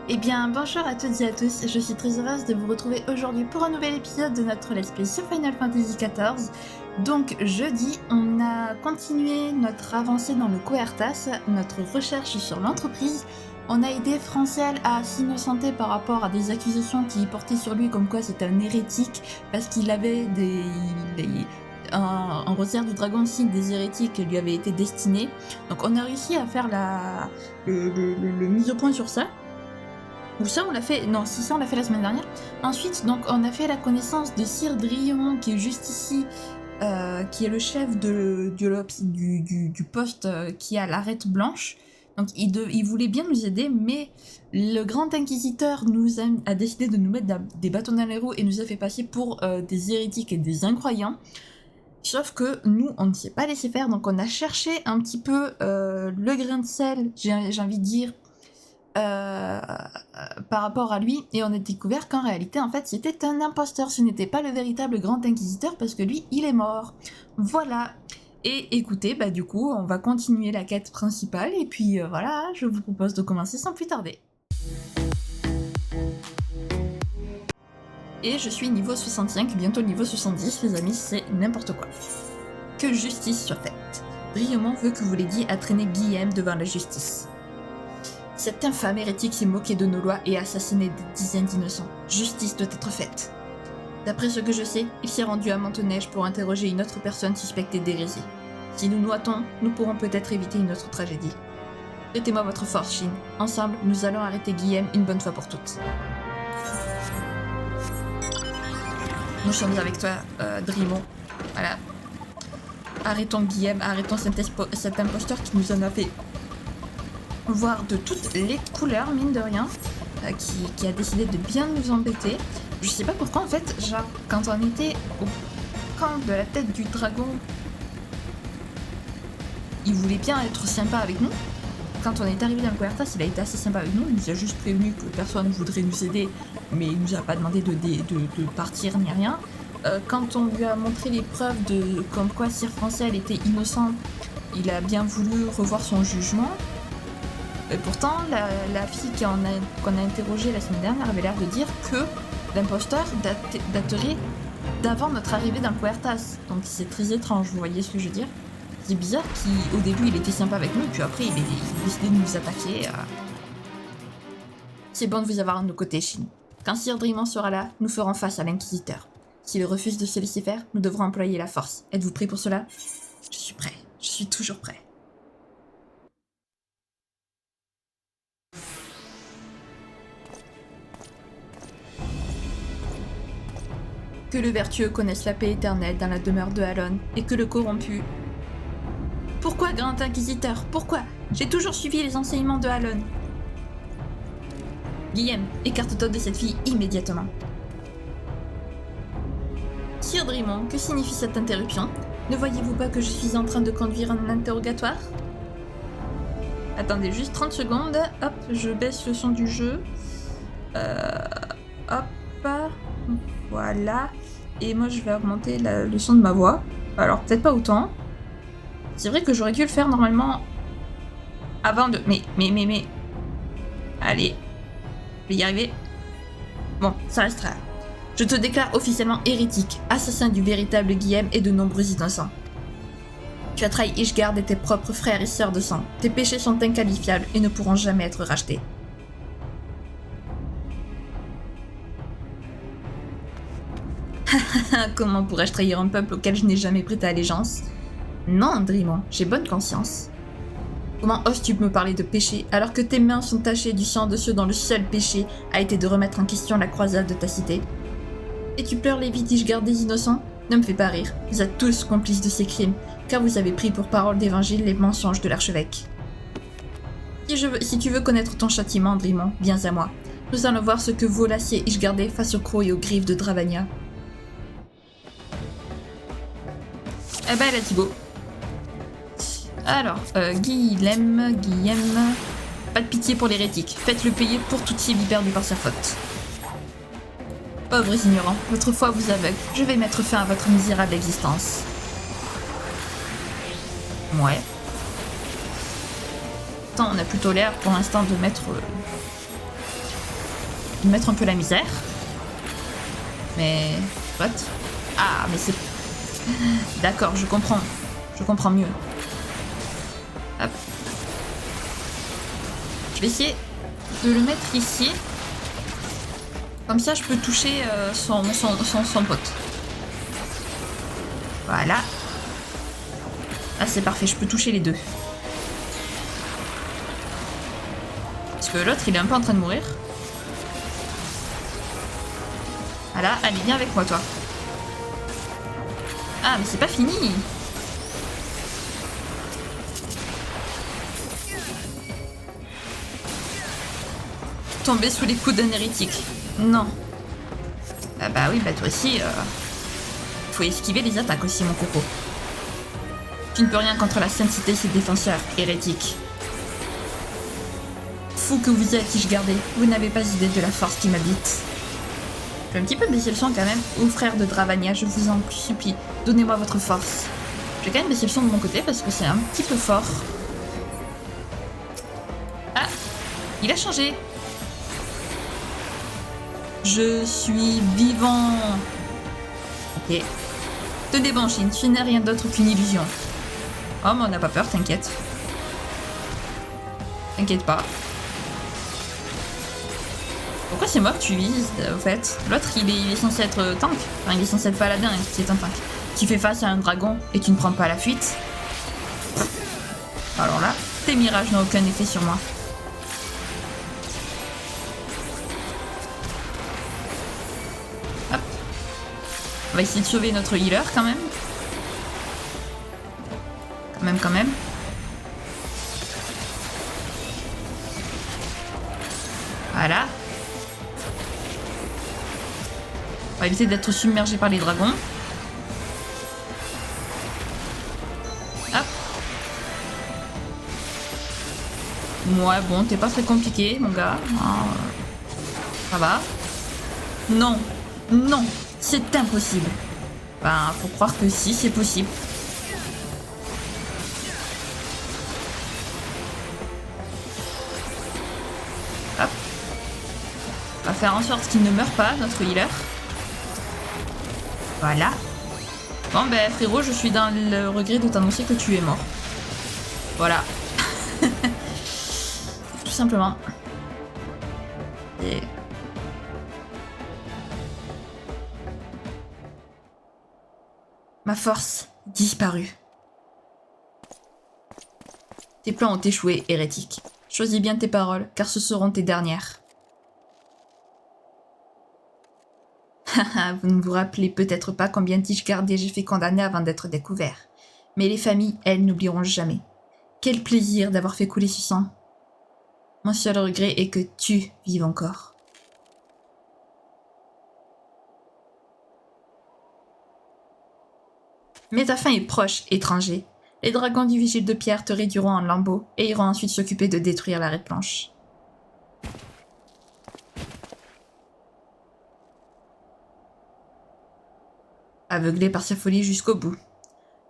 Eh bien, bonjour à toutes et à tous, je suis très heureuse de vous retrouver aujourd'hui pour un nouvel épisode de notre Let's Play sur Final Fantasy XIV. Donc, jeudi, on a continué notre avancée dans le Coertas, notre recherche sur l'entreprise. On a aidé Francel à s'innocenter par rapport à des accusations qui portaient sur lui comme quoi c'était un hérétique parce qu'il avait un rosaire du dragon signe des hérétiques lui avait été destiné. Donc on a réussi à faire le mise au point sur ça. Ou ça, on l'a fait... Non, si ça, on l'a fait la semaine dernière. Ensuite, donc, on a fait la connaissance de Sir Driemont, qui est juste ici, qui est le chef du poste qui a l'arête blanche. Donc, il voulait bien nous aider, mais le grand inquisiteur a décidé de nous mettre des bâtons dans les roues et nous a fait passer pour des hérétiques et des incroyants. Sauf que nous, on ne s'est pas laissé faire, donc on a cherché un petit peu le grain de sel, j'ai envie de dire, par rapport à lui, et on a découvert qu'en réalité, en fait, c'était un imposteur. Ce n'était pas le véritable grand inquisiteur parce que lui, il est mort. Voilà. Et écoutez, bah du coup, on va continuer la quête principale, et puis voilà, je vous propose de commencer sans plus tarder. Et je suis niveau 65, bientôt niveau 70, les amis, c'est n'importe quoi. Que justice soit faite. Driemont veut que vous l'aidiez à traîner Guillaume devant la justice. Cet infâme hérétique s'est moqué de nos lois et a assassiné des dizaines d'innocents. Justice doit être faite. D'après ce que je sais, il s'est rendu à Monteneige pour interroger une autre personne suspectée d'hérésie. Si nous nous hâtons, nous pourrons peut-être éviter une autre tragédie. Prêtez-moi votre force, Shin. Ensemble, nous allons arrêter Guillaume une bonne fois pour toutes. Nous sommes avec toi, Driemont. Voilà. Arrêtons Guillaume, arrêtons cet imposteur qui nous en a fait voir de toutes les couleurs, mine de rien, qui a décidé de bien nous embêter. Je sais pas pourquoi, en fait, genre, quand on était au camp de la tête du dragon, il voulait bien être sympa avec nous. Quand on est arrivé dans le Coertas, il a été assez sympa avec nous. Il nous a juste prévenu que personne ne voudrait nous aider, mais il nous a pas demandé de partir ni rien. Quand on lui a montré les preuves de comme quoi Sir Francel était innocent, il a bien voulu revoir son jugement. Et pourtant, la fille qu'on a interrogée la semaine dernière avait l'air de dire que l'imposteur daterait d'avant notre arrivée dans le Coertas. Donc c'est très étrange, vous voyez ce que je veux dire? C'est bizarre qu'au début il était sympa avec nous, et puis après il a décidé de nous attaquer. C'est bon de vous avoir à nos côtés, Shin. Quand Sir Driemont sera là, nous ferons face à l'inquisiteur. S'il refuse de se laisser faire, nous devrons employer la force. Êtes-vous prêts pour cela? Je suis prêt. Je suis toujours prêt. Que le vertueux connaisse la paix éternelle dans la demeure de Halon, et que le corrompu... Pourquoi, grand inquisiteur? Pourquoi? J'ai toujours suivi les enseignements de Halon. Guillaume, écarte-toi de cette fille immédiatement. Sir Driemont, que signifie cette interruption? Ne voyez-vous pas que je suis en train de conduire un interrogatoire? Attendez juste 30 secondes. Hop, je baisse le son du jeu. Hop. Voilà. Et moi, je vais augmenter le son de ma voix. Alors, peut-être pas autant. C'est vrai que j'aurais dû le faire normalement avant de... Mais... Allez. Je vais y arriver. Bon, ça restera. Je te déclare officiellement hérétique, assassin du véritable Guillaume et de nombreux innocents. Tu as trahi Ishgard et tes propres frères et sœurs de sang. Tes péchés sont inqualifiables et ne pourront jamais être rachetés. Comment pourrais-je trahir un peuple auquel je n'ai jamais prêté allégeance? Non, Driemont, j'ai bonne conscience. Comment oses-tu me parler de péché alors que tes mains sont tachées du sang de ceux dont le seul péché a été de remettre en question la croisade de ta cité? Et tu pleures les vies d'Ishgard des innocents? Ne me fais pas rire, vous êtes tous complices de ces crimes, car vous avez pris pour parole d'évangile les mensonges de l'archevêque. Si tu veux connaître ton châtiment, Driemont, viens à moi. Nous allons voir ce que vaut l'acier Ishgardais face aux crocs et aux griffes de Dravania. Eh ben, let's go. Alors, Guillaume, pas de pitié pour l'hérétique. Faites-le payer pour toutes ces vipères par sa faute. Pauvres ignorants, votre foi vous aveugle. Je vais mettre fin à votre misérable existence. Ouais. Pourtant, on a plutôt l'air pour l'instant de mettre mettre un peu la misère. Mais... What? Ah, mais c'est... D'accord, je comprends. Je comprends mieux. Hop. Je vais essayer de le mettre ici. Comme ça, je peux toucher son pote. Voilà. Ah, c'est parfait, je peux toucher les deux. Parce que l'autre, il est un peu en train de mourir. Voilà, allez, viens avec moi, toi. Ah, mais c'est pas fini. Tomber sous les coups d'un hérétique. Non. Ah bah oui, bah toi aussi, faut esquiver les attaques aussi, mon coco. Tu ne peux rien contre la sainteté de ses défenseurs, hérétiques. Fou que vous ai-je gardé, vous n'avez pas idée de la force qui m'habite. Je vais un petit peu baisser le son quand même. Ô frère de Dravania, je vous en supplie, donnez-moi votre force. Je vais quand même baisser le son de mon côté parce que c'est un petit peu fort. Ah, il a changé. Je suis vivant. Ok. Te débrancher, tu n'es rien d'autre qu'une illusion. Oh, mais on n'a pas peur, t'inquiète. T'inquiète pas. Pourquoi c'est moi que tu vises, au fait? L'autre, il est censé être tank. Enfin, il est censé être paladin, qui est un tank. Tu fais face à un dragon et tu ne prends pas la fuite. Alors là, tes mirages n'ont aucun effet sur moi. Hop. On va essayer de sauver notre healer quand même. Quand même. Voilà. On va éviter d'être submergé par les dragons. Hop. Ouais, bon, t'es pas très compliqué, mon gars. Ça va. Non. Non. C'est impossible. Ben, faut croire que si, c'est possible. Hop. On va faire en sorte qu'il ne meure pas, notre healer. Voilà. Bon ben frérot, je suis dans le regret de t'annoncer que tu es mort. Voilà. Tout simplement. Et... Ma force disparue. Tes plans ont échoué, hérétique. Choisis bien tes paroles, car ce seront tes dernières. Vous ne vous rappelez peut-être pas combien d'Ish gardés j'ai fait condamner avant d'être découvert. Mais les familles, elles, n'oublieront jamais. Quel plaisir d'avoir fait couler ce sang. Mon seul regret est que tu vives encore. Mais ta fin est proche, étranger. Les dragons du vigile de pierre te réduiront en lambeaux et iront ensuite s'occuper de détruire la Red Planche. Aveuglé par sa folie jusqu'au bout.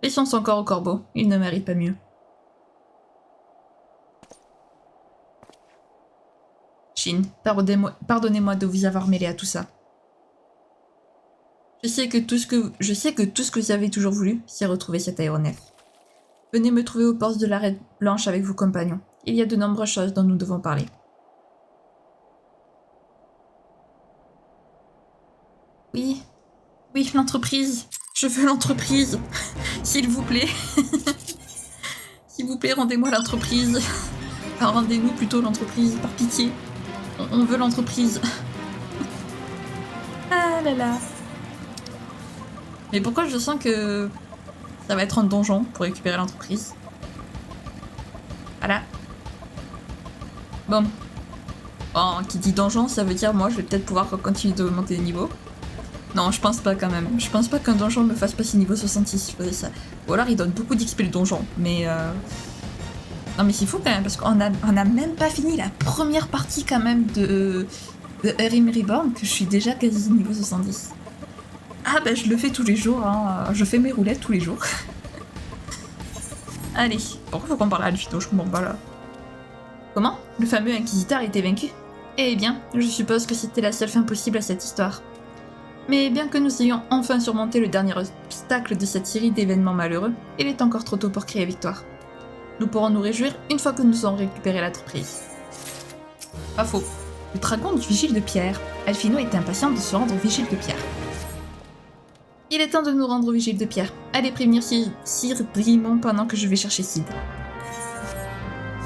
Laissons son corps au corbeau, il ne mérite pas mieux. Shin, pardonnez-moi de vous avoir mêlé à tout ça. Je sais que tout ce que vous avez toujours voulu, c'est retrouver cet aéronef. Venez me trouver aux portes de la Red Blanche avec vos compagnons. Il y a de nombreuses choses dont nous devons parler. Oui, l'entreprise. Je veux l'entreprise. S'il vous plaît. S'il vous plaît, rendez-moi l'entreprise. Enfin, rendez-nous plutôt l'entreprise, par pitié. On veut l'entreprise. Ah là là. Mais pourquoi je sens que ça va être un donjon pour récupérer l'entreprise? Voilà. Bon. Bon, qui dit donjon, ça veut dire moi je vais peut-être pouvoir continuer de monter les niveaux. Non, je pense pas quand même. Je pense pas qu'un donjon me fasse passer niveau 66 si je faisais ça. Ou alors il donne beaucoup d'XP le donjon. Mais non mais c'est fou quand même parce qu'on a même pas fini la première partie quand même de Erim Reborn que je suis déjà quasi niveau 70. Ah bah je le fais tous les jours, hein. Je fais mes roulettes tous les jours. Allez, pourquoi faut qu'on parle à Alfito? Je comprends pas là. Comment? Le fameux inquisiteur a été vaincu? Eh bien, je suppose que c'était la seule fin possible à cette histoire. Mais bien que nous ayons enfin surmonté le dernier obstacle de cette série d'événements malheureux, il est encore trop tôt pour crier victoire. Nous pourrons nous réjouir une fois que nous aurons récupéré l'entreprise. Pas faux. Le dragon du vigile de pierre. Alphino était impatient de se rendre au vigile de pierre. Il est temps de nous rendre au vigile de pierre. Allez prévenir Sir Drimon pendant que je vais chercher Sid.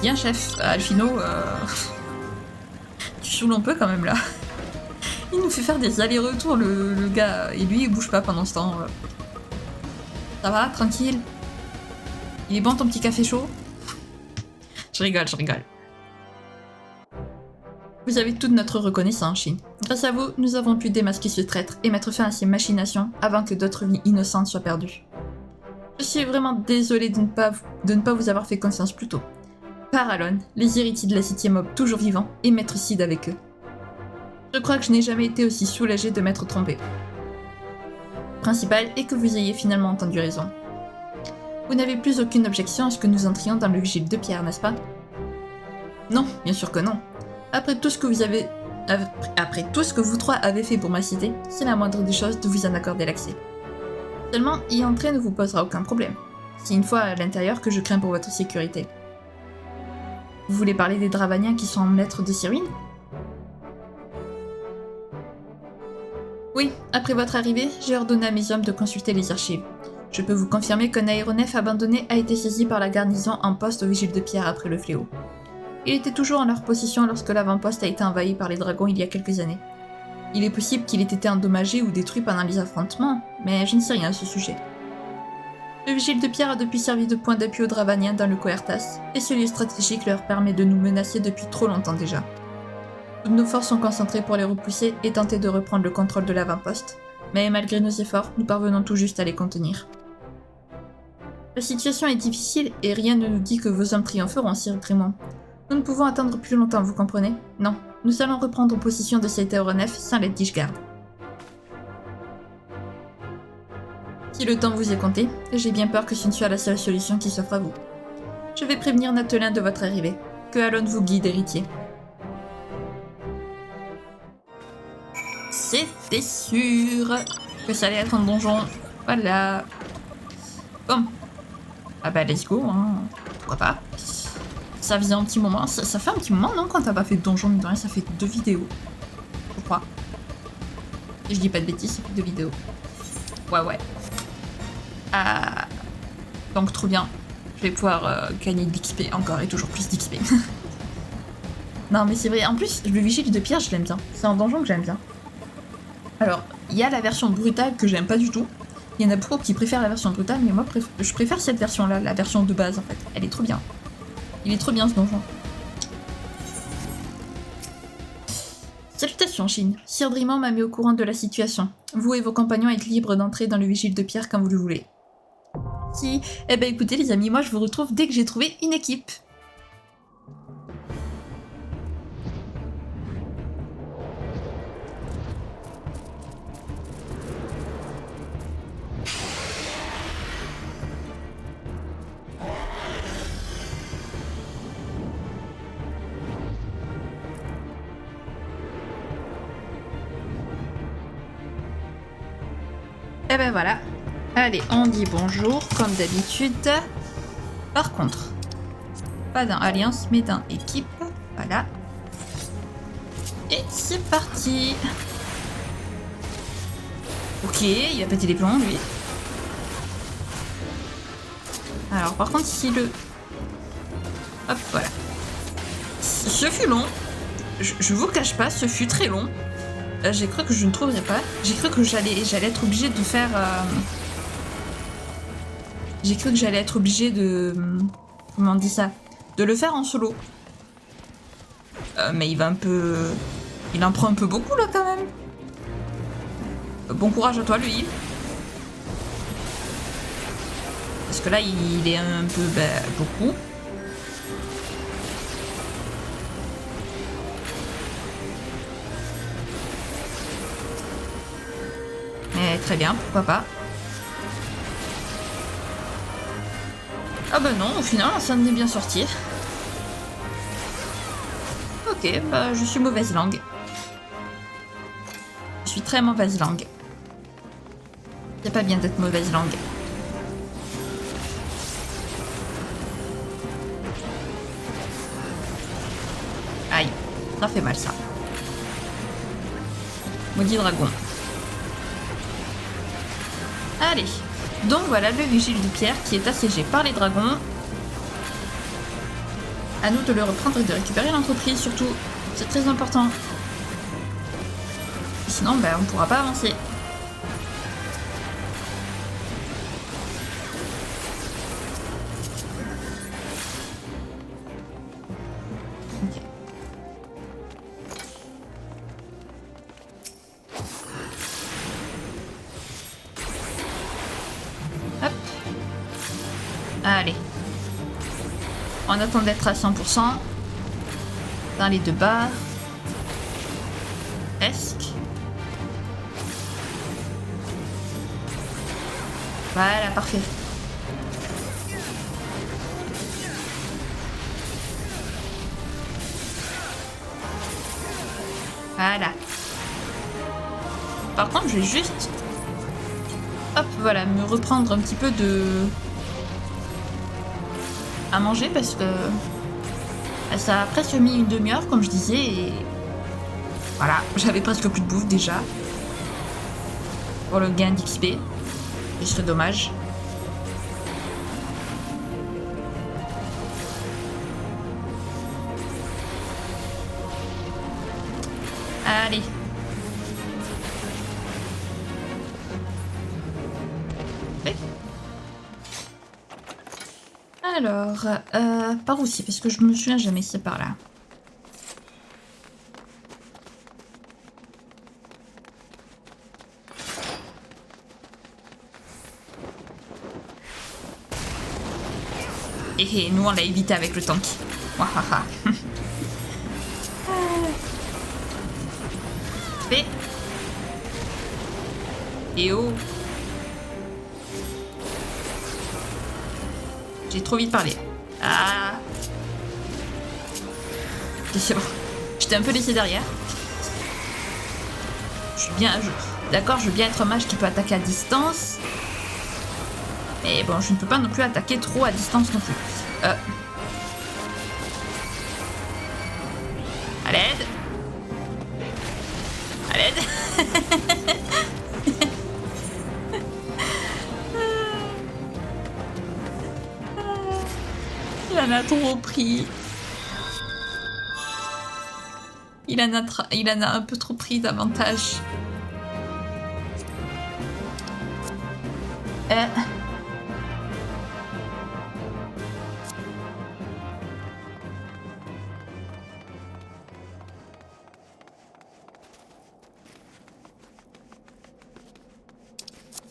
Bien chef, Alphino, tu saoules un peu quand même là. Il nous fait faire des allers-retours le gars, et lui il bouge pas pendant ce temps. Ça va, tranquille? Il est bon ton petit café chaud? Je rigole, je rigole. Vous avez toute notre reconnaissance, Shin. Grâce à vous, nous avons pu démasquer ce traître et mettre fin à ses machinations avant que d'autres vies innocentes soient perdues. Je suis vraiment désolée de ne pas vous avoir fait confiance plus tôt. Paralon, les héritiers de la 7ème mob toujours vivants, et Maître Sid avec eux. Je crois que je n'ai jamais été aussi soulagée de m'être trompée. Le principal est que vous ayez finalement entendu raison. Vous n'avez plus aucune objection à ce que nous entrions dans le vigile de pierre, n'est-ce pas? Non, bien sûr que non. Après tout ce que vous trois avez fait pour ma cité, c'est la moindre des choses de vous en accorder l'accès. Seulement, y entrer ne vous posera aucun problème. C'est une fois à l'intérieur que je crains pour votre sécurité. Vous voulez parler des Dravaniens qui sont en maître de ces ruines? Oui, après votre arrivée, j'ai ordonné à mes hommes de consulter les archives. Je peux vous confirmer qu'un aéronef abandonné a été saisi par la garnison en poste au vigile de pierre après le fléau. Il était toujours en leur possession lorsque l'avant-poste a été envahi par les dragons il y a quelques années. Il est possible qu'il ait été endommagé ou détruit pendant les affrontements, mais je ne sais rien à ce sujet. Le vigile de pierre a depuis servi de point d'appui aux Dravaniens dans le Coertas, et ce lieu stratégique leur permet de nous menacer depuis trop longtemps déjà. Toutes nos forces sont concentrées pour les repousser et tenter de reprendre le contrôle de l'avant-poste, mais malgré nos efforts, nous parvenons tout juste à les contenir. La situation est difficile et rien ne nous dit que vos hommes triompheront, Sir Drimon. Nous ne pouvons attendre plus longtemps, vous comprenez? Non, nous allons reprendre possession de cet aéronef sans l'aide d'Ishgard. Si le temps vous est compté, j'ai bien peur que ce ne soit la seule solution qui s'offre à vous. Je vais prévenir Nathelin de votre arrivée. Que Alon vous guide, héritier. C'était sûr que ça allait être un donjon. Voilà. Bon. Ah bah let's go, hein. Pourquoi pas. Ça faisait un petit moment, ça fait un petit moment, non, quand t'as pas fait de donjon, mais de rien, ça fait 2 vidéos. Je crois. Et je dis pas de bêtises, ça fait 2 vidéos. Ouais. Ah. Donc trop bien. Je vais pouvoir gagner de l'XP encore et toujours plus d'XP. Non mais c'est vrai, en plus, le vigile de pierre, je l'aime bien. C'est un donjon que j'aime bien. Alors, il y a la version brutale que j'aime pas du tout. Il y en a beaucoup qui préfèrent la version brutale, mais moi je préfère cette version-là, la version de base en fait. Elle est trop bien. Il est trop bien ce donjon. Salutations, Shin. Sir Drimon m'a mis au courant de la situation. Vous et vos compagnons êtes libres d'entrer dans le vigile de pierre quand vous le voulez. Si, eh ben écoutez les amis, moi je vous retrouve dès que j'ai trouvé une équipe. Et ben voilà. Allez, on dit bonjour, comme d'habitude. Par contre, pas dans Alliance, mais dans Équipe. Voilà. Et c'est parti. Ok, il a pété les plombs, lui. Alors, par contre, si le... Hop, voilà. Ce fut long. Je vous cache pas, ce fut très long. J'ai cru que je ne trouverais pas. J'ai cru que j'allais être obligée de faire... J'ai cru que j'allais être obligée de... Comment on dit ça? De le faire en solo. Mais il va un peu... Il en prend un peu beaucoup, là, quand même. Bon courage à toi, lui. Parce que là, il est un peu... beaucoup. Mais très bien, pourquoi pas. Ah bah non, au final, ça en est bien sorti. Ok. Ok, bah, je suis mauvaise langue. Je suis très mauvaise langue. C'est pas bien d'être mauvaise langue. Aïe, ça fait mal ça. Maudit dragon. Allez. Donc voilà le vigile de pierre qui est assiégé par les dragons. À nous de le reprendre et de récupérer l'entreprise surtout. C'est très important. Sinon, ben, on ne pourra pas avancer. Ok. Hop. Allez. On attend d'être à 100%. Dans les deux barres. Presque. Voilà, parfait. Voilà. Par contre, je vais juste... Hop, voilà, me reprendre un petit peu de... à manger parce que... ça a presque mis une demi-heure, comme je disais, et... Voilà, j'avais presque plus de bouffe déjà. Pour le gain d'XP. Juste dommage. Allez. Fait. Alors, par où c'est? Parce que je me souviens jamais, c'est par là. Et nous on l'a évité avec le tank. Wahaha. Fait. Et oh. J'ai trop vite parlé. Ah. C'est bon. Je t'ai un peu laissé derrière. Je suis bien... D'accord, je veux bien être un mage qui peut attaquer à distance. Mais bon, je ne peux pas non plus attaquer trop à distance non plus. À l'aide. À l'aide. Il en a trop pris. Il en a un peu trop pris davantage.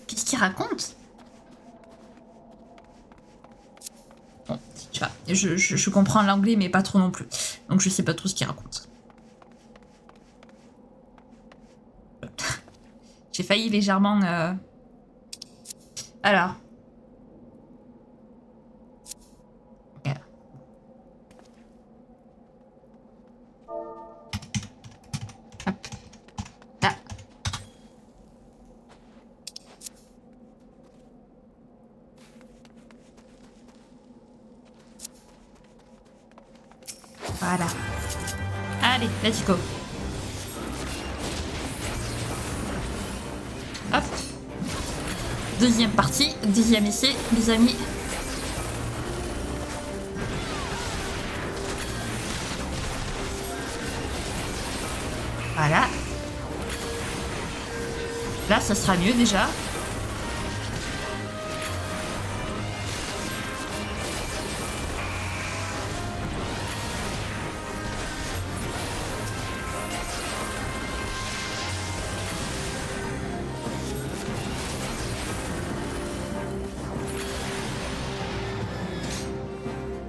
Qu'est-ce qu'il raconte? Bon, tu vois, je comprends l'anglais, mais pas trop non plus. Donc je sais pas trop ce qu'il raconte. J'ai failli légèrement... Alors. Hop. Là. Voilà. Allez, let's go. Hop. Deuxième partie, deuxième essai, les amis. Voilà. Là, ça sera mieux déjà.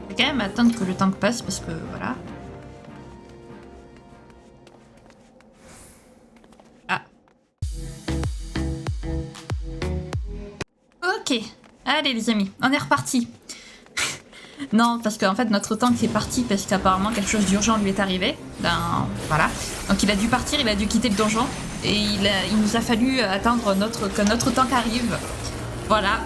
Je vais quand même attendre que le tank passe parce que voilà. Ah. Ok. Allez les amis, on est reparti. Non, parce qu'en fait, notre tank est parti parce qu'apparemment quelque chose d'urgent lui est arrivé. Ben, voilà. Donc il a dû partir, il a dû quitter le donjon. Et il nous a fallu attendre que notre tank arrive. Voilà.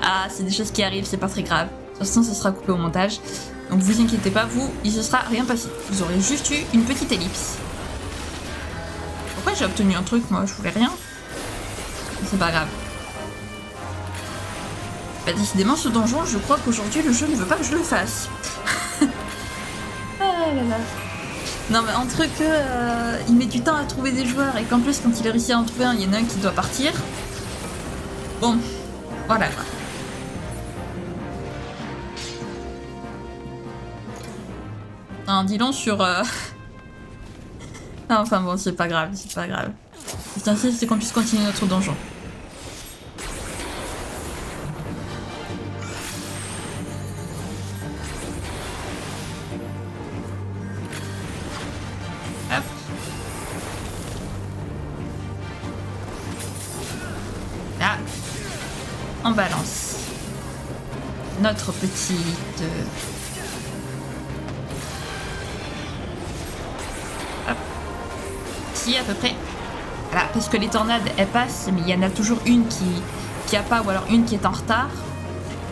Ah, c'est des choses qui arrivent, c'est pas très grave. De toute façon, ça sera coupé au montage. Donc vous inquiétez pas, vous, il se sera rien passé. Vous aurez juste eu une petite ellipse. Pourquoi j'ai obtenu un truc, moi? Je voulais rien. C'est pas grave. Bah décidément, ce donjon, je crois qu'aujourd'hui, le jeu ne veut pas que je le fasse. Ah là là. Non mais entre que il met du temps à trouver des joueurs et qu'en plus, quand il a réussi à en trouver un, il y en a un qui doit partir. Bon, voilà quoi. Un dis long sur... Enfin bon, c'est pas grave, c'est pas grave. L'essentiel, c'est qu'on puisse continuer notre donjon. Hop. Là. On balance. Notre petite... Hop. Ici, à peu près. Voilà, parce que les tornades, elles passent, mais il y en a toujours une qui a pas, ou alors une qui est en retard.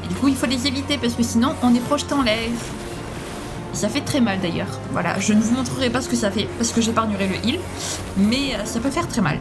Et du coup, il faut les éviter, parce que sinon, on est projeté en l'air. Et ça fait très mal, d'ailleurs. Voilà, je ne vous montrerai pas ce que ça fait, parce que j'épargnerai le heal. Mais ça peut faire très mal.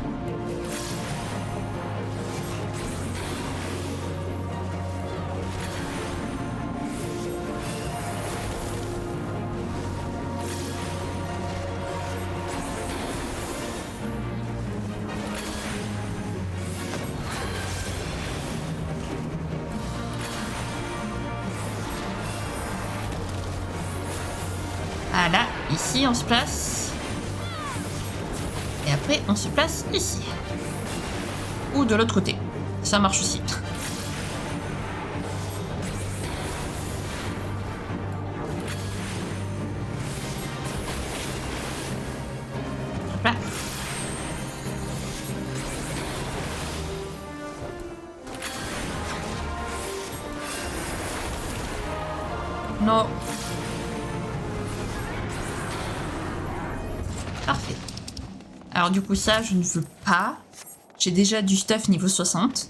Voilà, ici on se place. Et après on se place ici. Ou de l'autre côté. Ça marche aussi. Hop là. Non. Parfait. Alors du coup ça, je ne veux pas. J'ai déjà du stuff niveau 60.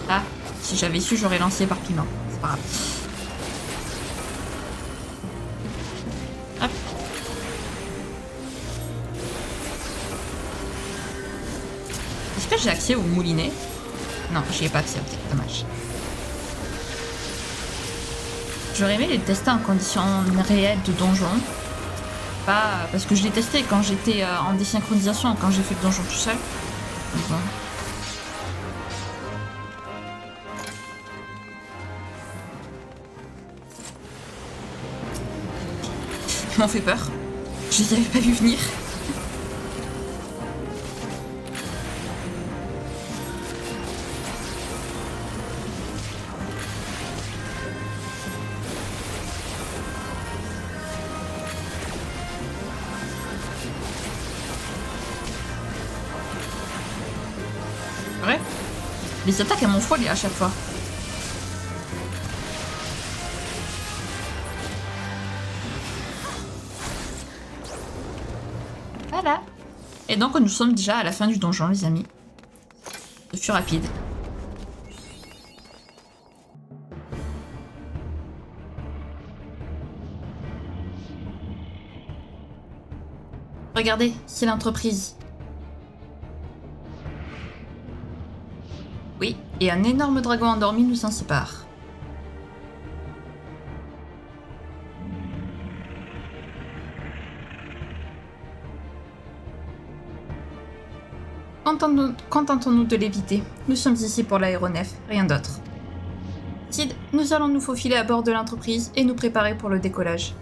Ah, si j'avais su, j'aurais lancé par piment. C'est pas grave. Hop. Est-ce que j'ai accès au moulinet? Non, j'y ai pas accès, peut-être. Dommage. J'aurais aimé les tester en conditions réelles de donjon. Pas parce que je l'ai testé quand j'étais en désynchronisation, quand j'ai fait le donjon tout seul. Donc, bon. Ils m'ont fait peur. Je les avais pas vus venir. Ouais. Les attaques elles m'ont foilé à chaque fois. Voilà. Et donc nous sommes déjà à la fin du donjon les amis. Ce fut rapide. Regardez, c'est l'entreprise. Oui, et un énorme dragon endormi nous en sépare. Contentons-nous de l'éviter. Nous sommes ici pour l'aéronef, rien d'autre. Sid, nous allons nous faufiler à bord de l'entreprise et nous préparer pour le décollage.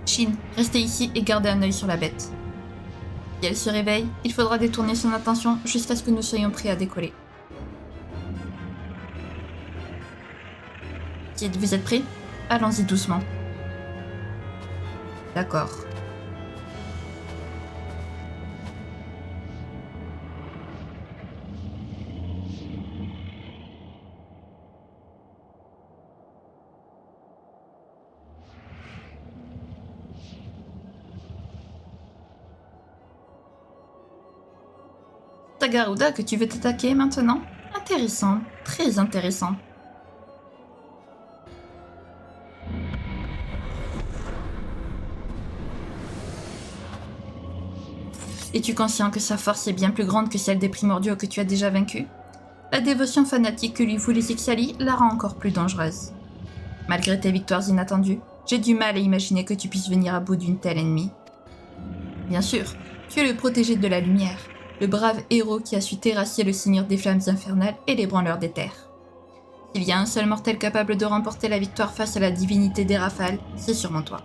Shin, restez ici et gardez un œil sur la bête. Si elle se réveille, il faudra détourner son attention jusqu'à ce que nous soyons prêts à décoller. Sid, vous êtes prêts? Allons-y doucement. D'accord. ta Garuda que tu veux t'attaquer maintenant? Intéressant, très intéressant. Es-tu conscient que sa force est bien plus grande que celle des primordiaux que tu as déjà vaincus? La dévotion fanatique que lui vouent les Ixali la rend encore plus dangereuse. Malgré tes victoires inattendues, j'ai du mal à imaginer que tu puisses venir à bout d'une telle ennemie. Bien sûr, tu es le protégé de la lumière, le brave héros qui a su terrasser le seigneur des flammes infernales et l'ébranleur des terres. S'il y a un seul mortel capable de remporter la victoire face à la divinité des rafales, c'est sûrement toi.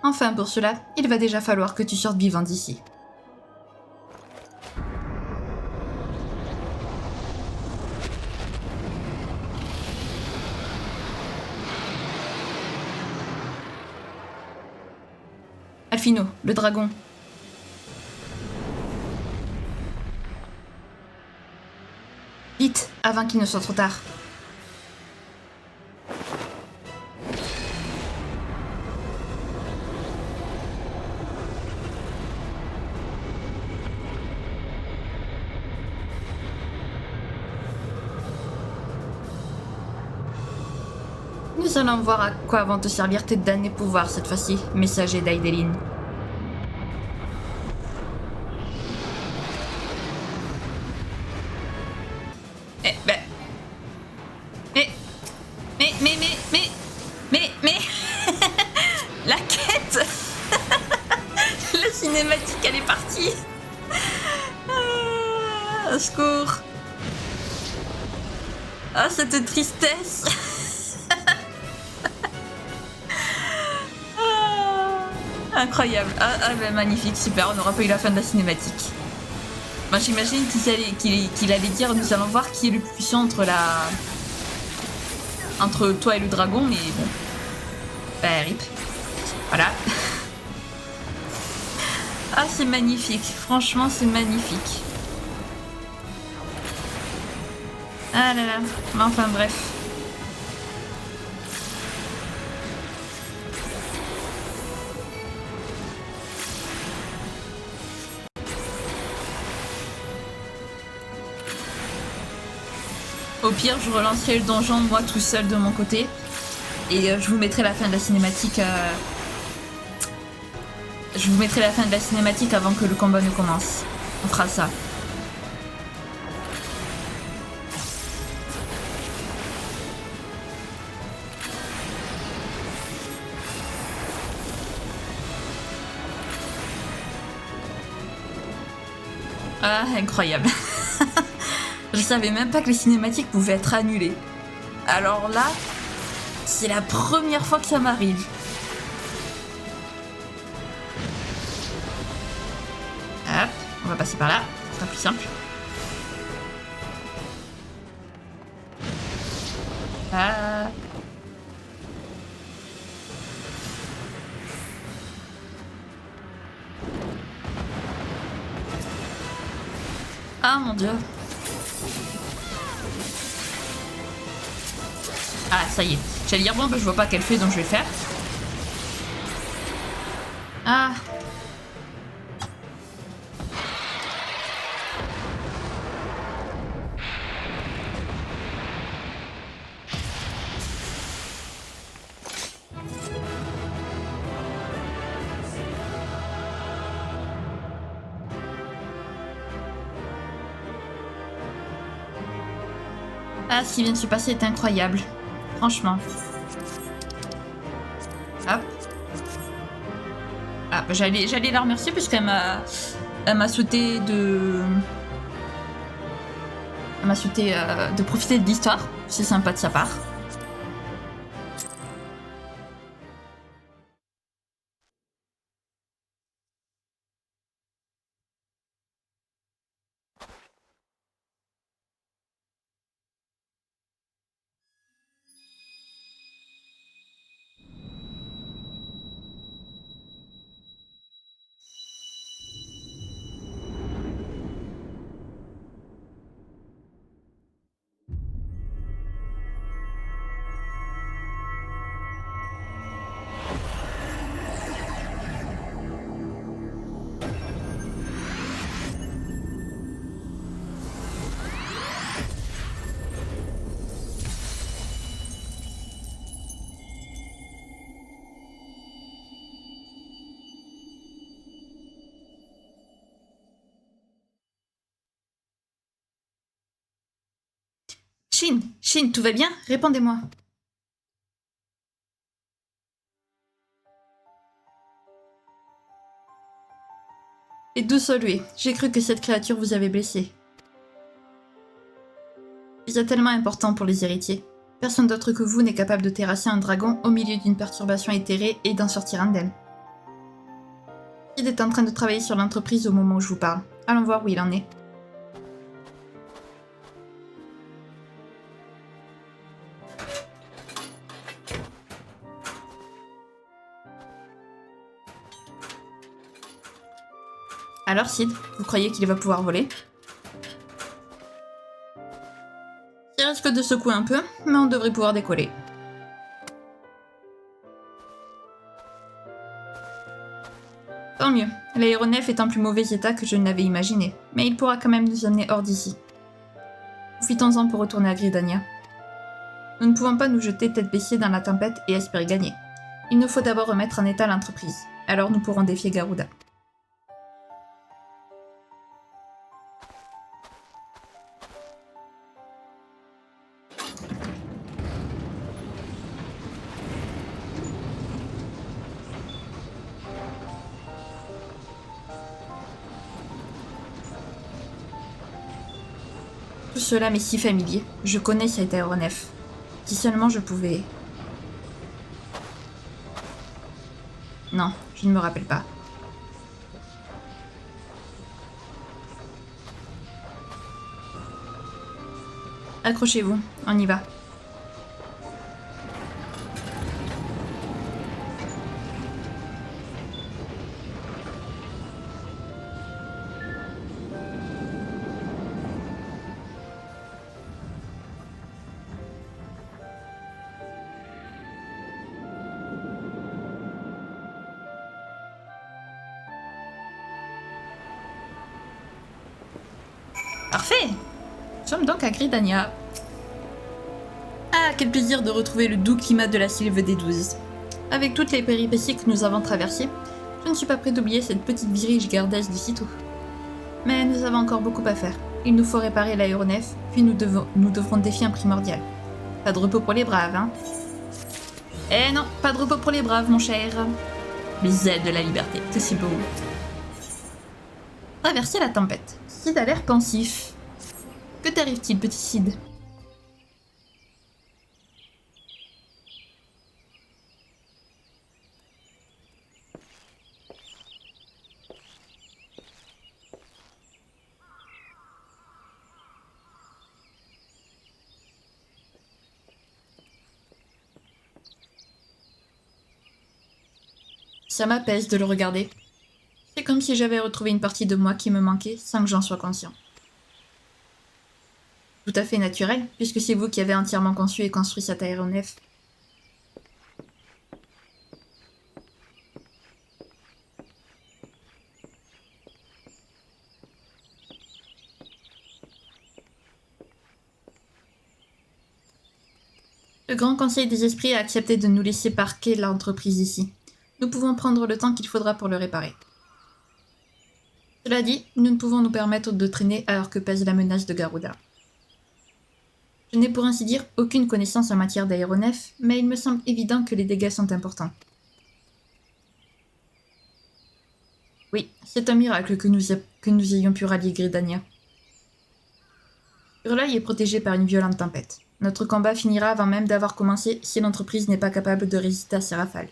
Enfin, pour cela, il va déjà falloir que tu sortes vivant d'ici. Alphino, le dragon. Vite, avant qu'il ne soit trop tard. Nous allons voir à quoi vont te servir tes damnés pouvoirs cette fois-ci, messager d'Aideline. Mais... La quête. La cinématique, elle est partie. Au secours. Ah, cette tristesse. Incroyable. Magnifique, super, on n'aura pas eu la fin de la cinématique. Moi, j'imagine qu'il allait dire nous allons voir qui est le plus puissant entre toi et le dragon, mais bon. Bah, rip. Voilà. Ah, c'est magnifique. Franchement, c'est magnifique. Ah là là. Mais enfin, bref. Au pire, je relancerai le donjon moi tout seul de mon côté. Et je vous mettrai la fin de la cinématique. Je vous mettrai la fin de la cinématique avant que le combat ne commence. On fera ça. Ah, incroyable. Je savais même pas que les cinématiques pouvaient être annulées. Alors là, c'est la première fois que ça m'arrive. Hop, on va passer par là, ce sera plus simple. Ah. Ah mon dieu. Ah, ça y est. J'allais dire, bon, bah, je vois pas qu'elle fait, donc je vais le faire. Ah. Ah, ce qui vient de se passer est incroyable. Franchement. Hop. Ah, bah, j'allais la remercier puisqu'elle m'a souhaité de... Elle m'a souhaité de profiter de l'histoire. C'est sympa de sa part. Shin, tout va bien? Répondez-moi. Et d'où saluer. J'ai cru que cette créature vous avait blessé. C'est tellement important pour les héritiers. Personne d'autre que vous n'est capable de terrasser un dragon au milieu d'une perturbation éthérée et d'en sortir indemne. Sid est en train de travailler sur l'entreprise au moment où je vous parle. Allons voir où il en est. Alors Sid, vous croyez qu'il va pouvoir voler? Il risque de secouer un peu, mais on devrait pouvoir décoller. Tant mieux, l'aéronef est en plus mauvais état que je ne l'avais imaginé, mais il pourra quand même nous amener hors d'ici. Profitons-en pour retourner à Gridania. Nous ne pouvons pas nous jeter tête baissée dans la tempête et espérer gagner. Il nous faut d'abord remettre en état l'entreprise, alors nous pourrons défier Garuda. Tout cela m'est si familier. Je connais cet aéronef. Si seulement je pouvais... Non, je ne me rappelle pas. Accrochez-vous, on y va. Parfait! Nous sommes donc à Gridania. Ah, quel plaisir de retrouver le doux climat de la Sylve des 12. Avec toutes les péripéties que nous avons traversées, je ne suis pas prêt d'oublier cette petite virige gardaise du sitôt. Mais nous avons encore beaucoup à faire. Il nous faut réparer l'aéronef, puis nous devrons défier un primordial. Pas de repos pour les braves, hein? Eh non, pas de repos pour les braves, mon cher. Les ailes de la liberté, que c'est beau. Traverser la tempête. Sid a l'air pensif. Que t'arrive-t-il, petit Sid? Ça m'apaise de le regarder. C'est comme si j'avais retrouvé une partie de moi qui me manquait sans que j'en sois conscient. Tout à fait naturel, puisque c'est vous qui avez entièrement conçu et construit cet aéronef. Le Grand Conseil des Esprits a accepté de nous laisser parquer l'entreprise ici. Nous pouvons prendre le temps qu'il faudra pour le réparer. Cela dit, nous ne pouvons nous permettre de traîner alors que pèse la menace de Garuda. Je n'ai pour ainsi dire aucune connaissance en matière d'aéronef, mais il me semble évident que les dégâts sont importants. Oui, c'est un miracle que nous ayons pu rallier Gridania. Hurleuil est protégé par une violente tempête. Notre combat finira avant même d'avoir commencé si l'entreprise n'est pas capable de résister à ces rafales.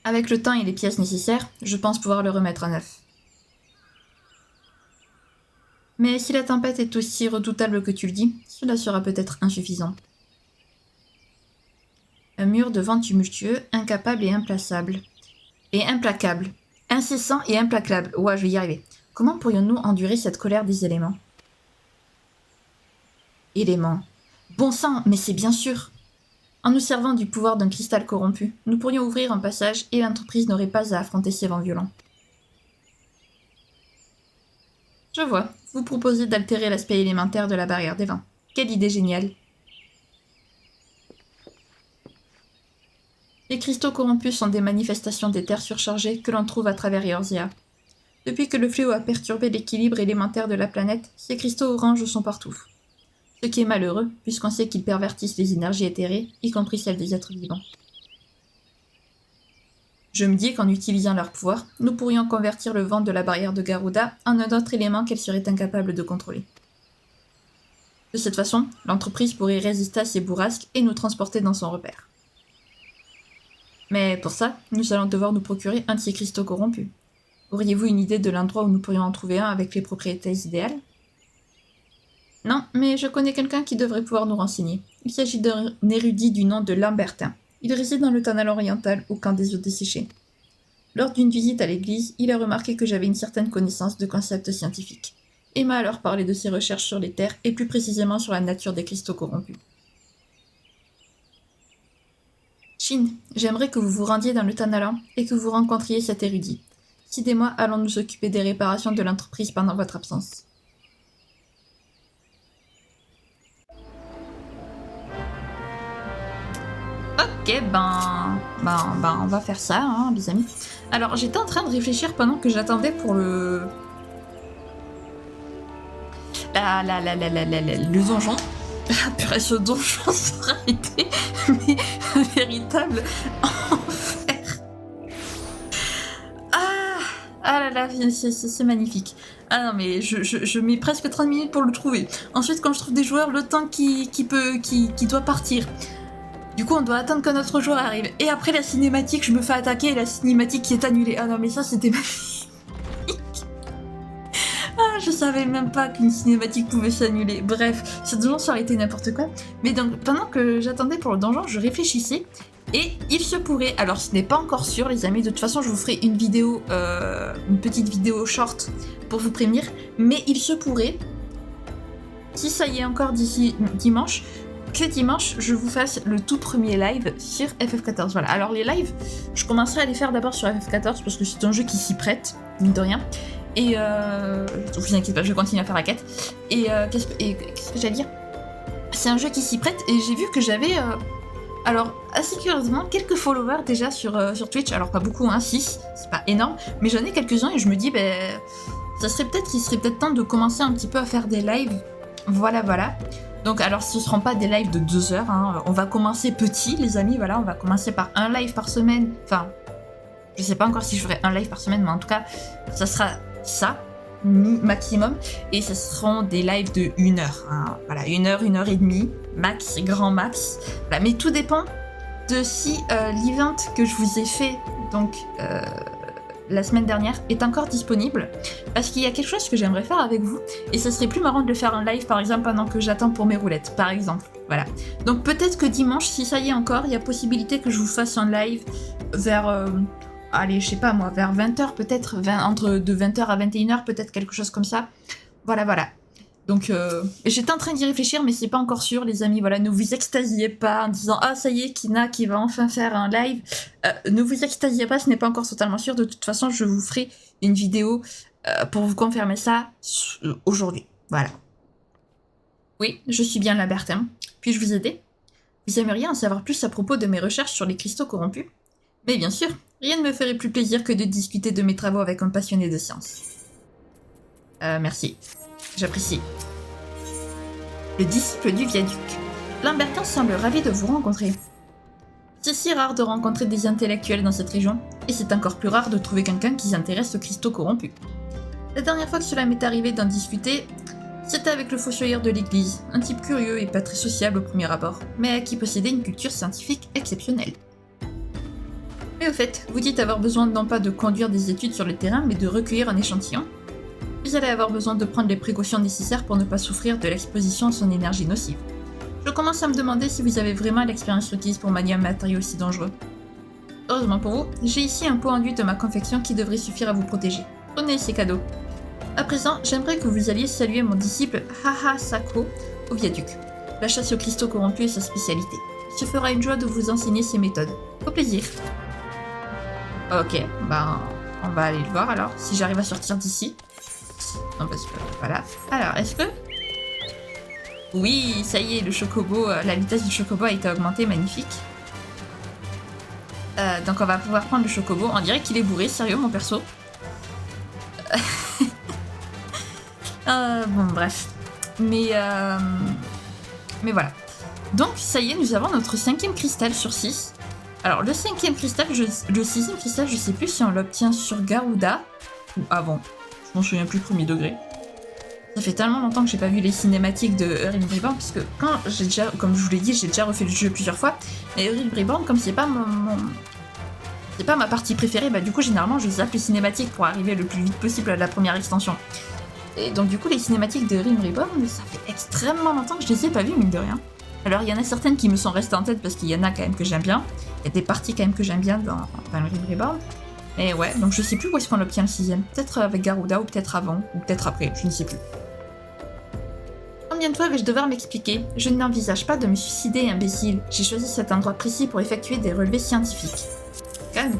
Avec le temps et les pièces nécessaires, je pense pouvoir le remettre à neuf. Mais si la tempête est aussi redoutable que tu le dis, cela sera peut-être insuffisant. Un mur de vent tumultueux, incapable et implaçable. Et implacable. Incessant et implacable. Ouais, je vais y arriver. Comment pourrions-nous endurer cette colère des éléments? Éléments. Bon sang, mais c'est bien sûr. En nous servant du pouvoir d'un cristal corrompu, nous pourrions ouvrir un passage et l'entreprise n'aurait pas à affronter ces vents violents. Je vois, vous proposez d'altérer l'aspect élémentaire de la barrière des vents. Quelle idée géniale! Les cristaux corrompus sont des manifestations des terres surchargées que l'on trouve à travers Eorzea. Depuis que le fléau a perturbé l'équilibre élémentaire de la planète, ces cristaux oranges sont partout. Ce qui est malheureux, puisqu'on sait qu'ils pervertissent les énergies éthérées, y compris celles des êtres vivants. Je me dis qu'en utilisant leur pouvoir, nous pourrions convertir le vent de la barrière de Garuda en un autre élément qu'elle serait incapable de contrôler. De cette façon, l'entreprise pourrait résister à ces bourrasques et nous transporter dans son repère. Mais pour ça, nous allons devoir nous procurer un de ces cristaux corrompus. Auriez-vous une idée de l'endroit où nous pourrions en trouver un avec les propriétés idéales? Non, mais je connais quelqu'un qui devrait pouvoir nous renseigner. Il s'agit d'un érudit du nom de Lambertin. Il réside dans le Tanal oriental, au camp des eaux desséchées. Lors d'une visite à l'église, il a remarqué que j'avais une certaine connaissance de concepts scientifiques, et m'a alors parlé de ses recherches sur les terres, et plus précisément sur la nature des cristaux corrompus. Shin, j'aimerais que vous vous rendiez dans le Tanalan et que vous rencontriez cet érudit. Sid et moi allons nous occuper des réparations de l'entreprise pendant votre absence. Ok, on va faire ça, hein, les amis. Alors, j'étais en train de réfléchir pendant que j'attendais pour le donjon. Ah, purée, ce donjon sera été mais un véritable enfer. Ah là là, c'est magnifique. Ah non, mais je mets presque 30 minutes pour le trouver. Ensuite, quand je trouve des joueurs, le temps qui doit partir. Du coup, on doit attendre que notre joueur arrive. Et après la cinématique, je me fais attaquer et la cinématique qui est annulée. Ah non, mais ça, c'était magnifique. Ah, je savais même pas qu'une cinématique pouvait s'annuler. Bref, ce donjon, ça aurait été n'importe quoi. Mais donc, pendant que j'attendais pour le donjon, je réfléchissais. Et il se pourrait, alors ce n'est pas encore sûr les amis, de toute façon je vous ferai une vidéo, une petite vidéo short pour vous prévenir, mais il se pourrait, si ça y est encore d'ici dimanche, que dimanche je vous fasse le tout premier live sur FF14. Voilà, alors les lives, je commencerai à les faire d'abord sur FF14 parce que c'est un jeu qui s'y prête, mine de rien. Et vous inquiétez pas, je vais continuer à faire la quête. Et qu'est-ce que j'allais dire? C'est un jeu qui s'y prête et j'ai vu que j'avais... alors, assez curieusement, quelques followers déjà sur Twitch, alors pas beaucoup, hein, 6, c'est pas énorme, mais j'en ai quelques-uns et je me dis, il serait peut-être temps de commencer un petit peu à faire des lives, voilà. Donc alors, ce ne seront pas des lives de 2 heures, hein. On va commencer petit, les amis, voilà, on va commencer par un live par semaine, enfin, je sais pas encore si je ferai un live par semaine, mais en tout cas, ça sera ça, maximum, et ce seront des lives de 1 heure, hein. Voilà, 1 heure, 1 heure et demie, max, grand max, voilà. Mais tout dépend de si l'event que je vous ai fait, donc la semaine dernière, est encore disponible, parce qu'il y a quelque chose que j'aimerais faire avec vous, et ça serait plus marrant de le faire en live, par exemple, pendant que j'attends pour mes roulettes, par exemple, voilà. Donc peut-être que dimanche, si ça y est encore, il y a possibilité que je vous fasse un live vers... allez, je sais pas moi, vers 20h peut-être, entre de 20h à 21h, peut-être quelque chose comme ça. Voilà. Donc, j'étais en train d'y réfléchir, mais c'est pas encore sûr, les amis. Voilà, ne vous extasiez pas en disant « Ah, ça y est, Kina qui va enfin faire un live. » Ne vous extasiez pas, ce n'est pas encore totalement sûr. De toute façon, je vous ferai une vidéo pour vous confirmer ça aujourd'hui. Voilà. Oui, je suis bien Lambertin. Puis-je vous aider? Vous aimeriez en savoir plus à propos de mes recherches sur les cristaux corrompus? Mais bien sûr, rien ne me ferait plus plaisir que de discuter de mes travaux avec un passionné de science. Merci. J'apprécie. Le disciple du viaduc. Lambertin semble ravi de vous rencontrer. C'est si rare de rencontrer des intellectuels dans cette région, et c'est encore plus rare de trouver quelqu'un qui s'intéresse aux cristaux corrompus. La dernière fois que cela m'est arrivé d'en discuter, c'était avec le fossoyeur de l'église, un type curieux et pas très sociable au premier abord, mais qui possédait une culture scientifique exceptionnelle. Mais au fait, vous dites avoir besoin non pas de conduire des études sur le terrain, mais de recueillir un échantillon. Vous allez avoir besoin de prendre les précautions nécessaires pour ne pas souffrir de l'exposition à son énergie nocive. Je commence à me demander si vous avez vraiment l'expérience requise pour manier un matériau aussi dangereux. Heureusement pour vous, j'ai ici un pot enduit de ma confection qui devrait suffire à vous protéger. Prenez ces cadeaux. À présent, j'aimerais que vous alliez saluer mon disciple Haha Sako au viaduc. La chasse aux cristaux corrompus est sa spécialité. Il se fera une joie de vous enseigner ses méthodes. Au plaisir. Ok, on va aller le voir alors, si j'arrive à sortir d'ici. Non, parce que, voilà. Alors, est-ce que... Oui, ça y est, le chocobo, la vitesse du chocobo a été augmentée, magnifique. Donc on va pouvoir prendre le chocobo. On dirait qu'il est bourré, sérieux, mon perso. Bon, bref. Mais voilà. Donc, ça y est, nous avons notre 5e cristal sur 6. Alors, le 5e cristal, le 6e cristal, je sais plus si on l'obtient sur Garuda ou avant. Je m'en souviens plus premier degré. Ça fait tellement longtemps que j'ai pas vu les cinématiques de Hurricane Reborn, parce que quand j'ai déjà, comme je vous l'ai dit, j'ai déjà refait le jeu plusieurs fois. Mais Hurricane Reborn, comme c'est pas c'est pas ma partie préférée, bah du coup généralement je zappe les cinématiques pour arriver le plus vite possible à la première extension. Et donc du coup les cinématiques de Hurricane Reborn, ça fait extrêmement longtemps que je les ai pas vues, mine de rien. Alors il y en a certaines qui me sont restées en tête parce qu'il y en a quand même que j'aime bien. Il y a des parties quand même que j'aime bien dans Hurricane Reborn. Mais ouais, donc je sais plus où est-ce qu'on l'obtient le 6e. Peut-être avec Garuda ou peut-être avant, ou peut-être après, je ne sais plus. Combien de fois vais-je devoir m'expliquer? Je n'envisage pas de me suicider, imbécile. J'ai choisi cet endroit précis pour effectuer des relevés scientifiques. Calme.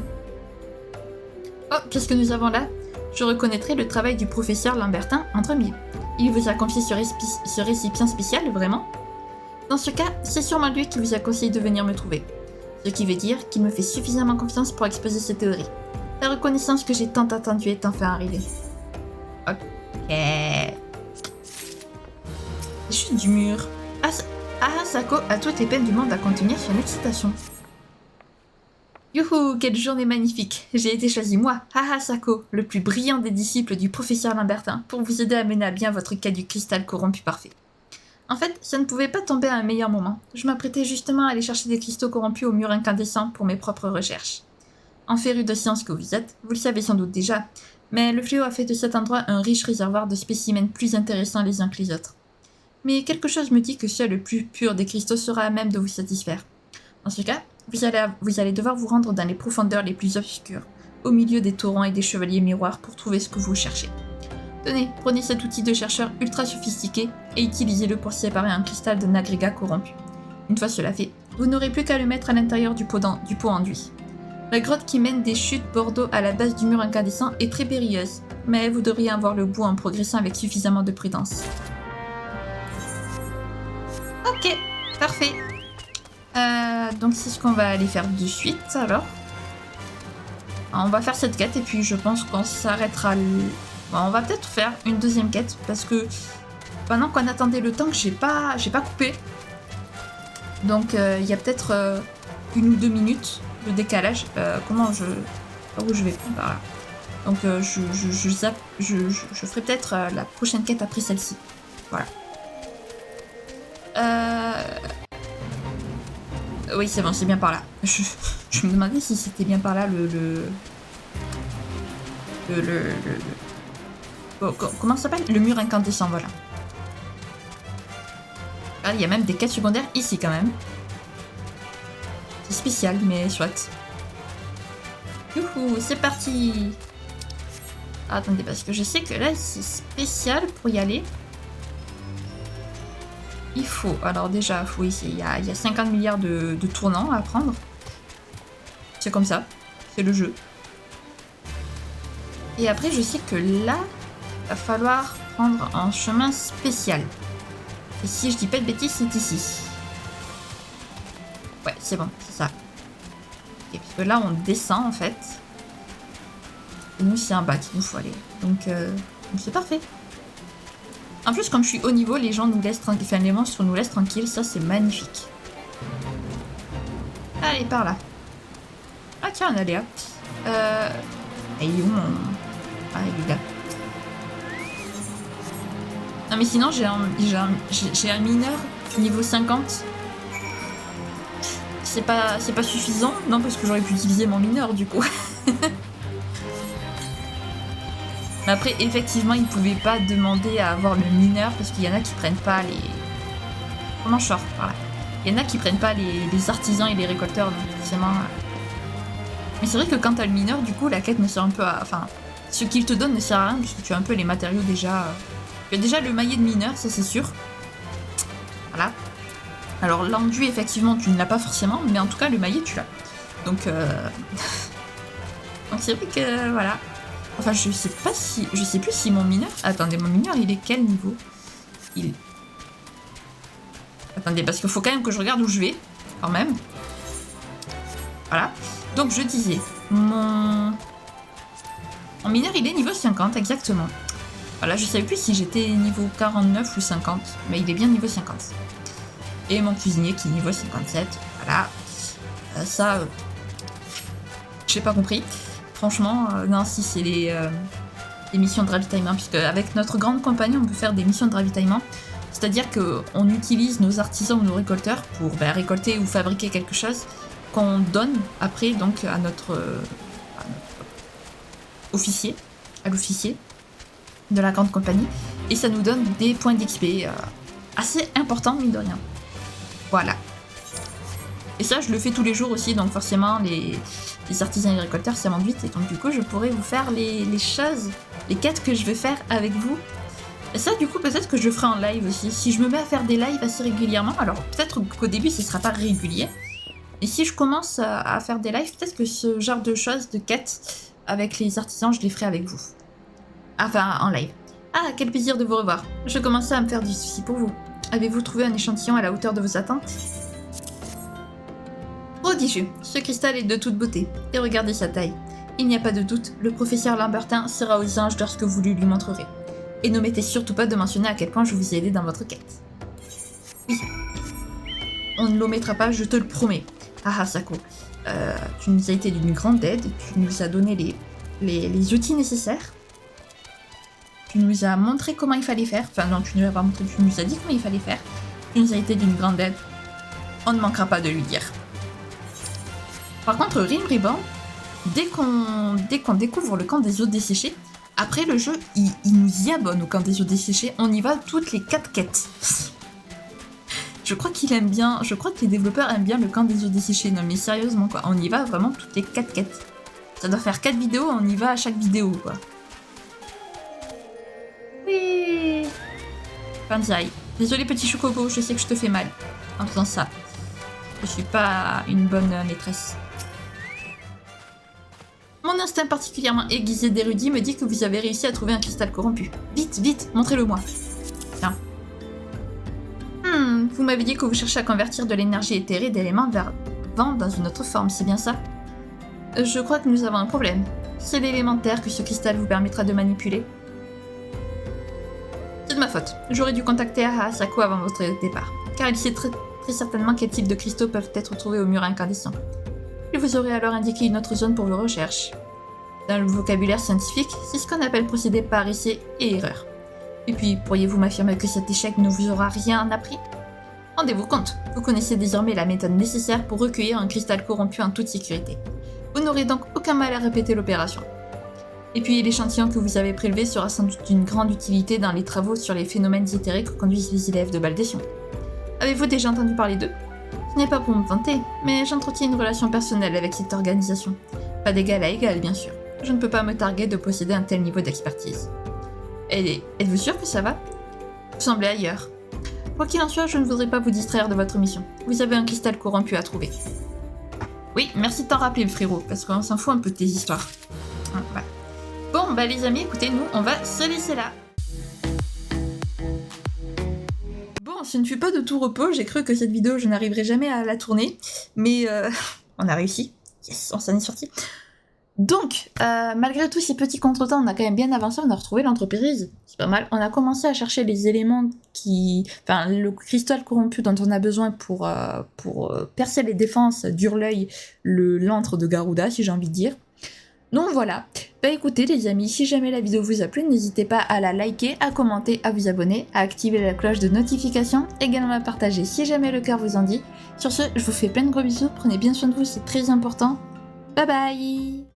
Oh, qu'est-ce que nous avons là? Je reconnaîtrai le travail du professeur Lambertin entre mille. Il vous a confié ce récipient spécial, vraiment? Dans ce cas, c'est sûrement lui qui vous a conseillé de venir me trouver. Ce qui veut dire qu'il me fait suffisamment confiance pour exposer cette théorie. La reconnaissance que j'ai tant attendue est enfin arrivée. Ok. Chute du mur. Ahasako a toutes les peines du monde à contenir son excitation. Youhou, quelle journée magnifique! J'ai été choisi moi, Ahasako, le plus brillant des disciples du professeur Lambertin, pour vous aider à mener à bien votre quête du cristal corrompu parfait. En fait, ça ne pouvait pas tomber à un meilleur moment. Je m'apprêtais justement à aller chercher des cristaux corrompus au mur incandescent pour mes propres recherches. En féru de science que vous êtes, vous le savez sans doute déjà, mais le fléau a fait de cet endroit un riche réservoir de spécimens plus intéressants les uns que les autres. Mais quelque chose me dit que seul le plus pur des cristaux sera à même de vous satisfaire. Dans ce cas, vous allez devoir vous rendre dans les profondeurs les plus obscures, au milieu des torrents et des chevaliers miroirs pour trouver ce que vous cherchez. Tenez, prenez cet outil de chercheur ultra sophistiqué et utilisez-le pour séparer un cristal d'un agrégat corrompu. Une fois cela fait, vous n'aurez plus qu'à le mettre à l'intérieur du pot enduit. La grotte qui mène des chutes Bordeaux à la base du mur incandescent est très périlleuse, mais vous devriez avoir le bout en progressant avec suffisamment de prudence. Ok, parfait. Donc c'est ce qu'on va aller faire de suite alors. On va faire cette quête et puis je pense qu'on s'arrêtera. Bon, on va peut-être faire une deuxième quête parce que pendant qu'on attendait le temps que j'ai pas coupé. Donc il y a peut-être 1 ou 2 minutes de décalage. Par où je vais prendre par là. Donc je ferai peut-être la prochaine quête après celle-ci. Voilà. Oui, c'est bon, c'est bien par là. Je me demandais si c'était bien par là comment ça s'appelle? Le mur incandescent, voilà. Ah, il y a même des quêtes secondaires ici quand même. C'est spécial, mais soit. Youhou, c'est parti. Ah, attendez, parce que je sais que là, c'est spécial pour y aller. Il faut, alors déjà, oui, il y a 50 milliards de tournants à prendre. C'est comme ça, c'est le jeu. Et après, je sais que là, il va falloir prendre un chemin spécial. Et si je dis pas de bêtises, c'est ici. Ouais, c'est bon, c'est ça. Et parce que là, on descend en fait. Et nous, c'est un bas qu'il nous faut aller. Donc c'est parfait. En plus, comme je suis haut niveau, les gens nous laissent tranquilles. Enfin, les monstres nous laissent tranquilles. Ça, c'est magnifique. Allez, par là. Ah, tiens, un aléa. Et où mon... Ah, il est là. Non, mais sinon, j'ai un mineur niveau 50. C'est pas suffisant. Non, parce que j'aurais pu utiliser mon mineur, du coup. Mais après, effectivement, ils pouvaient pas demander à avoir le mineur parce qu'il y en a qui prennent pas les... Comment je sors par là? Il y en a qui prennent pas les artisans et les récolteurs, donc forcément... Mais c'est vrai que quand t'as le mineur, du coup, la quête ne sert un peu à... Enfin, ce qu'il te donne ne sert à rien puisque tu as un peu les matériaux déjà... Tu as déjà le maillet de mineur, ça c'est sûr. Voilà. Alors l'enduit, effectivement, tu ne l'as pas forcément, mais en tout cas, le maillet, tu l'as. Donc, donc c'est vrai que... Voilà. Enfin, je sais plus si mon mineur... Attendez, mon mineur, il est quel niveau? Attendez, parce qu'il faut quand même que je regarde où je vais, quand même. Voilà. Donc, je disais, mon mineur, il est niveau 50, exactement. Voilà, je savais plus si j'étais niveau 49 ou 50, mais il est bien niveau 50. Et mon cuisinier qui est niveau 57, voilà. Ça, j'ai pas compris. Franchement, non, si c'est les missions de ravitaillement, puisque avec notre grande compagnie, on peut faire des missions de ravitaillement. C'est-à-dire qu'on utilise nos artisans ou nos récolteurs pour récolter ou fabriquer quelque chose qu'on donne après donc à notre officier, à l'officier de la grande compagnie, et ça nous donne des points d'XP assez importants, mine de rien. Voilà. Et ça, je le fais tous les jours aussi, donc forcément, les artisans et les récolteurs, ça m'enduite, et donc du coup, je pourrais vous faire les choses, les quêtes que je vais faire avec vous. Et ça, du coup, peut-être que je le ferai en live aussi. Si je me mets à faire des lives assez régulièrement, alors peut-être qu'au début, ce sera pas régulier, et si je commence à faire des lives, peut-être que ce genre de choses, de quêtes, avec les artisans, je les ferai avec vous. Enfin, en live. Ah, quel plaisir de vous revoir. Je commençais à me faire du souci pour vous. Avez-vous trouvé un échantillon à la hauteur de vos attentes? Prodigieux. Ce cristal est de toute beauté. Et regardez sa taille. Il n'y a pas de doute, le professeur Lambertin sera aux anges lorsque vous lui montrerez. Et n'omettez surtout pas de mentionner à quel point je vous ai aidé dans votre quête. Oui. On ne l'omettra pas, je te le promets. Ah, Sako. Tu nous as été d'une grande aide, tu nous as donné les outils nécessaires. Tu nous as montré comment il fallait faire. Enfin non, tu ne nous as pas montré, tu nous as dit comment il fallait faire. Tu nous as été d'une grande aide. On ne manquera pas de lui dire. Par contre, Rimriban, dès qu'on découvre le camp des eaux desséchées, après le jeu, il nous y abonne au camp des eaux desséchées. On y va toutes les 4 quêtes. Je crois qu'il aime bien, je crois que les développeurs aiment bien le camp des eaux desséchées. Non mais sérieusement quoi, on y va vraiment toutes les 4 quêtes. Ça doit faire 4 vidéos, on y va à chaque vidéo quoi. Oui. Banzai. Désolé petit chocobo, je sais que je te fais mal en faisant ça. Je suis pas une bonne maîtresse. Mon instinct particulièrement aiguisé d'érudit me dit que vous avez réussi à trouver un cristal corrompu. Vite, vite, montrez-le-moi. Tiens. Vous m'avez dit que vous cherchez à convertir de l'énergie éthérée d'éléments vers vent dans une autre forme, c'est bien ça? Je crois que nous avons un problème. C'est l'élémentaire que ce cristal vous permettra de manipuler. C'est de ma faute. J'aurais dû contacter Ahasako avant votre départ, car il sait très certainement quel type de cristaux peuvent être trouvés au mur incandescent. Il vous aurait alors indiqué une autre zone pour vos recherches. Dans le vocabulaire scientifique, c'est ce qu'on appelle procéder par essai et erreur. Et puis, pourriez-vous m'affirmer que cet échec ne vous aura rien appris? Rendez-vous compte, vous connaissez désormais la méthode nécessaire pour recueillir un cristal corrompu en toute sécurité. Vous n'aurez donc aucun mal à répéter l'opération. Et puis, l'échantillon que vous avez prélevé sera sans doute d'une grande utilité dans les travaux sur les phénomènes éthériques que conduisent les élèves de Baldésion. Avez-vous déjà entendu parler d'eux? Ce n'est pas pour me vanter, mais j'entretiens une relation personnelle avec cette organisation. Pas d'égal à égal, bien sûr. Je ne peux pas me targuer de posséder un tel niveau d'expertise. Et êtes-vous sûr que ça va? Vous semblez ailleurs. Quoi qu'il en soit, je ne voudrais pas vous distraire de votre mission. Vous avez un cristal corrompu à trouver. Oui, merci de t'en rappeler, frérot, parce qu'on s'en fout un peu de tes histoires. Voilà. Bon, bah les amis, écoutez, nous, on va se laisser là. Bon, ce ne fut pas de tout repos, j'ai cru que cette vidéo, je n'arriverais jamais à la tourner, mais on a réussi. Yes, on s'en est sorti. Donc, malgré tous ces petits contretemps, on a quand même bien avancé, on a retrouvé l'entreprise, c'est pas mal. On a commencé à chercher les éléments enfin, le cristal corrompu dont on a besoin pour percer les défenses d'Hurleuil, l'antre de Garuda, si j'ai envie de dire. Donc voilà, bah écoutez les amis, si jamais la vidéo vous a plu, n'hésitez pas à la liker, à commenter, à vous abonner, à activer la cloche de notification, également à partager si jamais le cœur vous en dit. Sur ce, je vous fais plein de gros bisous, prenez bien soin de vous, c'est très important. Bye bye.